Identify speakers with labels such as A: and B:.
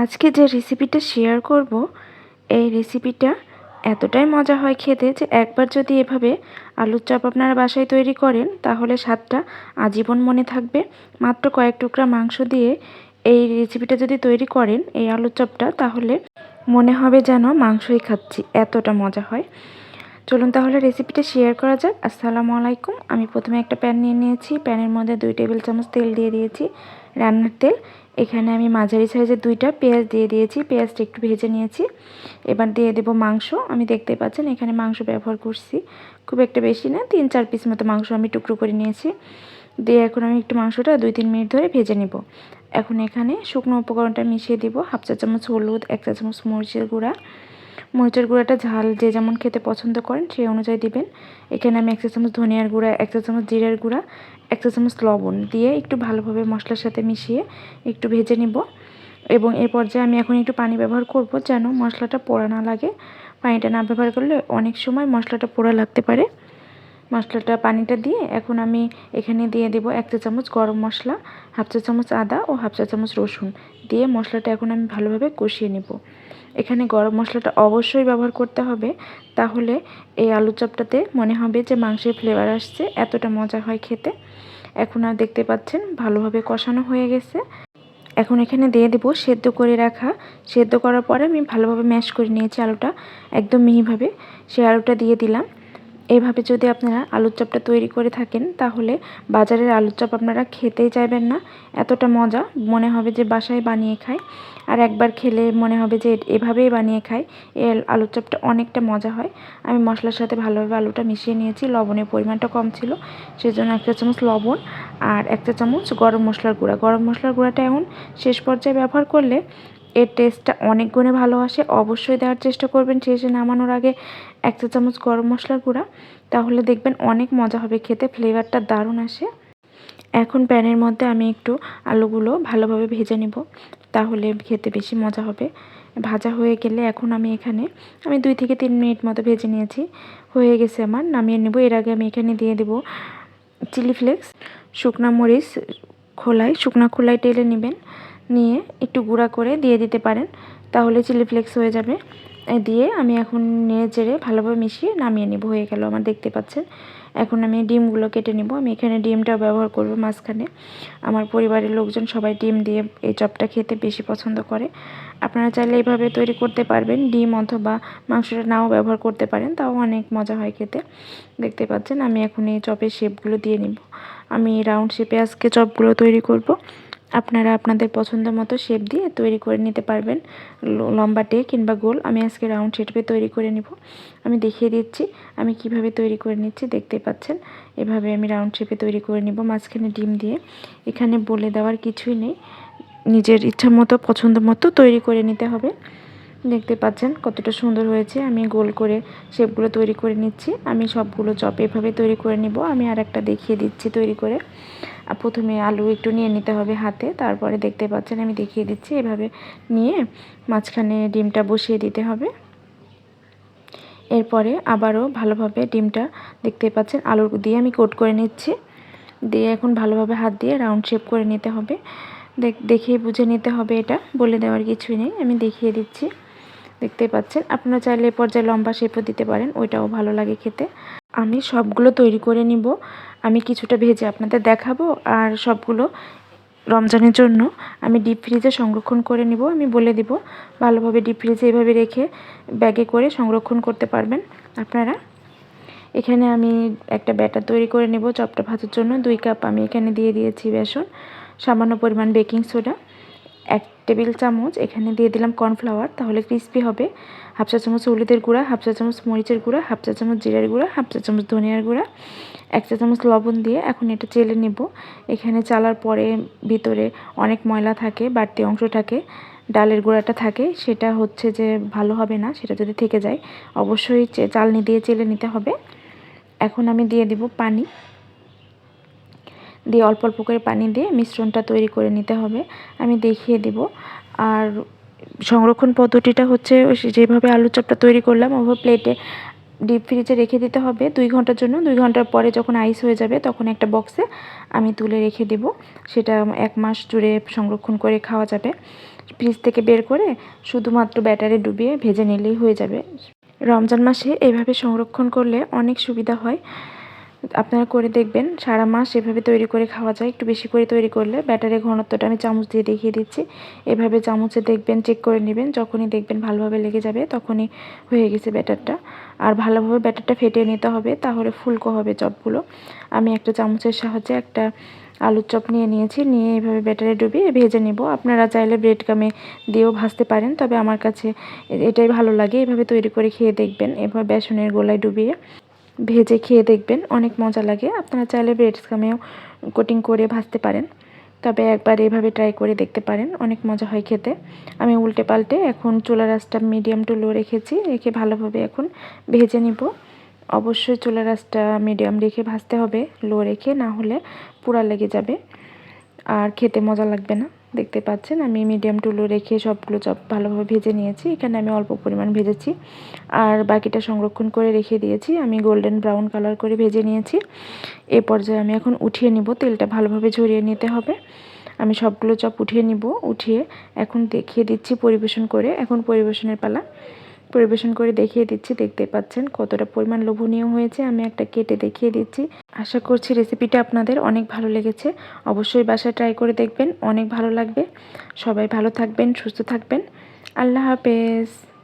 A: আজকে যে রেসিপিটা শেয়ার করব, এই রেসিপিটা এতটাই মজা হয় খেতে যে একবার যদি এভাবে আলুর চপ আপনারা বাসায় তৈরি করেন তাহলে স্বাদটা আজীবন মনে থাকবে। মাত্র কয়েক টুকরা মাংস দিয়ে এই রেসিপিটা যদি তৈরি করেন, এই আলুর চপটা, তাহলে মনে হবে যেন মাংসই খাচ্ছি, এতটা মজা হয়। চলুন তাহলে রেসিপিটা শেয়ার করা যাক। আসসালামু আলাইকুম। আমি প্রথমে একটা প্যান নিয়ে নিয়েছি। প্যানের মধ্যে 2 টেবিল চামচ তেল দিয়ে দিয়েছি, রান্নার তেল। এখানে আমি মাঝারি সাইজের 2টা পেঁয়াজ দিয়ে দিয়েছি, পেঁয়াজটা একটু ভেজে নিয়েছি। এবার দিয়ে দেব মাংস। আমি দেখতে পাচ্ছেন এখানে মাংস ব্যবহার করছি, খুব একটা বেশি না, 3-4 পিস মতো মাংস আমি টুকরো করে নিয়েছি। দিয়ে এখন আমি একটু মাংসটা 2-3 মিনিট ধরে ভেজে নেব। এখন এখানে শুকনো উপকরণটা মিশিয়ে দিব। হাফ চা চামচ হলুদ, 1 চা চামচ মরিচের গুঁড়া। মরিচের গুঁড়াটা ঝাল যে যেমন খেতে পছন্দ করেন সেই অনুযায়ী দিবেন। এখানে আমি 1 চা চামচ ধনিয়ার গুঁড়া, 1 চা চামচ জিরার গুঁড়া, 1 চা চামচ লবণ দিয়ে একটু ভালোভাবে মশলার সাথে মিশিয়ে একটু ভেজে নিব। এবং এই পর্যায়ে আমি এখন একটু পানি ব্যবহার করব যেন মশলাটা পোড়া না লাগে। পানিটা না ব্যবহার করলে অনেক সময় মশলাটা পোড়া লাগতে পারে। পানিটা দিয়ে এখন আমি এখানে দিয়ে দেব 1 চা চামচ গরম মশলা, হাফ চা চামচ আদা ও হাফ চা চামচ রসুন দিয়ে মশলাটা এখন আমি ভালোভাবে কষিয়ে নেব। এখানে গরম মশলাটা অবশ্যই ব্যবহার করতে হবে, তাহলে এই আলু চপটাতে মনে হবে যে মাংসের ফ্লেভার আসছে, এতটা মজা হয় খেতে। এখন আর দেখতে পাচ্ছেন ভালোভাবে কষানো হয়ে গেছে। এখন এখানে দিয়ে দেব সেদ্ধ করার পরে আমি ভালোভাবে ম্যাশ করে নিয়েছি আলুটা, একদম মিহিভাবে সেই আলুটা দিয়ে দিলাম। এইভাবে যদি আপনারা আলুর চপটা তৈরি করে থাকেন তাহলে বাজারের আলুর চপ আপনারা খেতেই চাইবেন না, এতটা মজা মনে হবে যে বাসায় বানিয়ে খাই। আর একবার খেলে মনে হবে যে এভাবেই বানিয়ে খাই। এই আলুর চপটা অনেকটা মজা হয়। আমি মশলার সাথে ভালোভাবে আলুটা মিশিয়ে নিয়েছি। লবণের পরিমাণটা কম ছিল, সেজন্য 1 চা চামচ লবণ আর 1 চা চামচ গরম মশলার গুঁড়া। গরম মশলার গুঁড়াটা এখন শেষ পর্যায়ে ব্যবহার করলে এর টেস্টটা অনেক গুণে ভালো আসে। অবশ্যই দেওয়ার চেষ্টা করবেন শেষে নামানোর আগে 1 চা চামচ গরম মশলার গুঁড়া, তাহলে দেখবেন অনেক মজা হবে খেতে, ফ্লেভারটা দারুণ আসে। এখন প্যানের মধ্যে আমি একটু আলুগুলো ভালোভাবে ভেজে নেব, তাহলে খেতে বেশি মজা হবে। ভাজা হয়ে গেলে এখন আমি 2 থেকে 3 মিনিট মতো ভেজে নিয়েছি, হয়ে গেছে আমার, নামিয়ে নেব। এর আগে আমি এখানে দিয়ে দেব চিলি ফ্লেক্স, শুকনা মরিচ শুকনা খোলায় টেলে নেবেন, নিয়ে একটু গুঁড়া করে দিয়ে দিতে পারেন, তাহলে চিলি ফ্লেক্স হয়ে যাবে। দিয়ে আমি এখন নেড়ে চেড়ে ভালোভাবে মিশিয়ে নামিয়ে নেব। হয়ে গেল আমার, দেখতে পাচ্ছেন। এখন আমি ডিমগুলো কেটে নেব। আমি এখানে ডিমটাও ব্যবহার করব মাঝখানে। আমার পরিবারের লোকজন সবাই ডিম দিয়ে এই চপটা খেতে বেশি পছন্দ করে। আপনারা চাইলে এইভাবে তৈরি করতে পারবেন, ডিম অথবা মাংসটা নাও ব্যবহার করতে পারেন, তাও অনেক মজা হয় খেতে। দেখতে পাচ্ছেন আমি এখন এই চপের শেপগুলো দিয়ে নিব। আমি রাউন্ড শেপে আজকে চপগুলো তৈরি করব। আপনারা আপনাদের পছন্দ মতো শেপ দিয়ে তৈরি করে নিতে পারবেন, লম্বাটে কিংবা গোল। আমি আজকে রাউন্ড শেপে তৈরি করে নিব। আমি দেখিয়ে দিচ্ছি আমি কিভাবে তৈরি করে নিচ্ছি, দেখতে পাচ্ছেন। এভাবে আমি রাউন্ড শেপে তৈরি করে নিব, মাঝখানে ডিম দিয়ে। এখানে বলে দেওয়ার কিছুই নেই, নিজের ইচ্ছা মতো পছন্দ মতো তৈরি করে নিতে হবে। দেখতে পাচ্ছেন কতটা সুন্দর হয়েছে। আমি গোল করে শেপগুলো তৈরি করে নিচ্ছি। আমি সবগুলো চপ এভাবে তৈরি করে নিব। আমি আর একটা দেখিয়ে দিচ্ছি তৈরি করে। প্রথমে আলু একটু নিয়ে নিতে হবে হাতে, তারপরে দেখতে পাচ্ছেন আমি দেখিয়ে দিচ্ছি, এভাবে নিয়ে মাঝখানে ডিমটা বসিয়ে দিতে হবে। এরপরে আবারও ভালোভাবে ডিমটা, দেখতে পাচ্ছেন আলু দিয়ে আমি কোট করে নিচ্ছি। দিয়ে এখন ভালোভাবে হাত দিয়ে রাউন্ড শেপ করে নিতে হবে। দেখিয়ে বুঝে নিতে হবে, এটা বলে দেওয়ার কিছুই নেই, আমি দেখিয়ে দিচ্ছি। দেখতে পাচ্ছেন আপনারা চাইলে এই পর্যায়ে লম্বা শেপও দিতে পারেন, ওইটাও ভালো লাগে খেতে। আমি সবগুলো তৈরি করে নিব। আমি কিছুটা ভেজে আপনাদের দেখাবো, আর সবগুলো রমজানের জন্য আমি ডিপ ফ্রিজে সংরক্ষণ করে নিব। আমি বলে দিব ভালোভাবে ডিপ ফ্রিজে এভাবে রেখে ব্যাগে করে সংরক্ষণ করতে পারবেন আপনারা। এখানে আমি একটা ব্যাটার তৈরি করে নেব চপটা ভাজার জন্য। 2 কাপ আমি এখানে দিয়ে দিয়েছি বেসন, সামান্য পরিমাণ বেকিং সোডা, 1 টেবিল চামচ এখানে দিয়ে দিলাম কর্নফ্লাওয়ার, তাহলে ক্রিস্পি হবে। হাফ চা চামচ হলুদের গুঁড়া, হাফ চা চামচ মরিচের গুঁড়া, হাফ চা চামচ জিরার গুঁড়া, হাফ চা চামচ ধনিয়ার গুঁড়া, 1 চা চামচ লবণ দিয়ে এখন এটা চেলে নেব। এখানে চালার পরে ভিতরে অনেক ময়লা থাকে, বাড়তি অংশ থাকে, ডালের গুঁড়াটা থাকে, সেটা হচ্ছে যে ভালো হবে না। সেটা যদি থেকে যায় অবশ্যই চালনি দিয়ে চেলে নিতে হবে। এখন আমি দিয়ে দিব পানি, দিয়ে অল্প অল্প করে পানি দিয়ে মিশ্রণটা তৈরি করে নিতে হবে, আমি দেখিয়ে দিব। আর সংরক্ষণ পদ্ধতিটা হচ্ছে যেভাবে আলুর চপটা তৈরি করলাম ওভাবে প্লেটে ডিপ ফ্রিজে রেখে দিতে হবে 2 ঘন্টার জন্য। 2 ঘন্টার পরে যখন আইস হয়ে যাবে তখন একটা বক্সে আমি তুলে রেখে দেব, সেটা 1 মাস জুড়ে সংরক্ষণ করে খাওয়া যাবে। ফ্রিজ থেকে বের করে শুধুমাত্র ব্যাটারে ডুবিয়ে ভেজে নিলেই হয়ে যাবে। রমজান মাসে এভাবে সংরক্ষণ করলে অনেক সুবিধা হয়। আপনারা করে দেখবেন, সারা মাস এভাবে তৈরি করে খাওয়া যায়। একটু বেশি করে তৈরি করলে ব্যাটারের ঘনত্বটা আমি চামচ দিয়ে দেখিয়ে দিচ্ছি। এভাবে চামচে দেখবেন, চেক করে নেবেন। যখনই দেখবেন ভালোভাবে লেগে যাবে তখনই হয়ে গেছে ব্যাটারটা। আর ভালোভাবে ব্যাটারটা ফেটিয়ে নিতে হবে, তাহলে ফুলকো হবে চপগুলো। আমি একটা চামচের সাহায্যে একটা আলুর চপ নিয়েছি, নিয়ে এইভাবে ব্যাটারে ডুবিয়ে ভেজে নিব। আপনারা চাইলে ব্রেড গামে দিয়েও ভাজতে পারেন, তবে আমার কাছে এটাই ভালো লাগে। এভাবে তৈরি করে খেয়ে দেখবেন, এভাবে বেসনের গোলায় ডুবিয়ে ভেজে খেয়ে দেখবেন, অনেক মজা লাগে। আপনারা চাইলে ব্রেড গামেও কোটিং করে ভাজতে পারেন, তবে একবার এভাবে ট্রাই করে দেখতে পারেন, অনেক মজা হয় খেতে। আমি উল্টে পাল্টে এখন চুলার আঁচটা মিডিয়াম টু লো রেখেছি, রেখে ভালোভাবে এখন ভেজে নিব। অবশ্যই চুলার আঁচটা মিডিয়াম রেখে ভাজতে হবে, লো রেখে, না হলে পুড়া লেগে যাবে আর খেতে মজা লাগবে না। দেখতে পাচ্ছেন আমি মিডিয়াম টু লো রেখে সবগুলো চপ ভালোভাবে ভেজে নিয়েছি। এখানে আমি অল্প পরিমাণ ভেজেছি আর বাকিটা সংরক্ষণ করে রেখে দিয়েছি। আমি গোল্ডেন ব্রাউন কালার করে ভেজে নিয়েছি। এ পর্যায়ে আমি এখন উঠিয়ে নিব, তেলটা ভালোভাবে ঝরিয়ে নিতে হবে। আমি সবগুলো চপ উঠিয়ে নিব, উঠিয়ে এখন দেখিয়ে দিচ্ছি পরিবেশন করে। এখন পরিবেশনের পালা, পরিবেশন করে দেখিয়ে দিচ্ছি। দেখতে পাচ্ছেন কতটা পরিমাণ লোভনীয় হয়েছে। আমি একটা কেটে দেখিয়ে দিচ্ছি। আশা করছি রেসিপিটা আপনাদের অনেক ভালো লেগেছে। অবশ্যই বাসায় ট্রাই করে দেখবেন, অনেক ভালো লাগবে। সবাই ভালো থাকবেন, সুস্থ থাকবেন। আল্লাহ হাফেজ।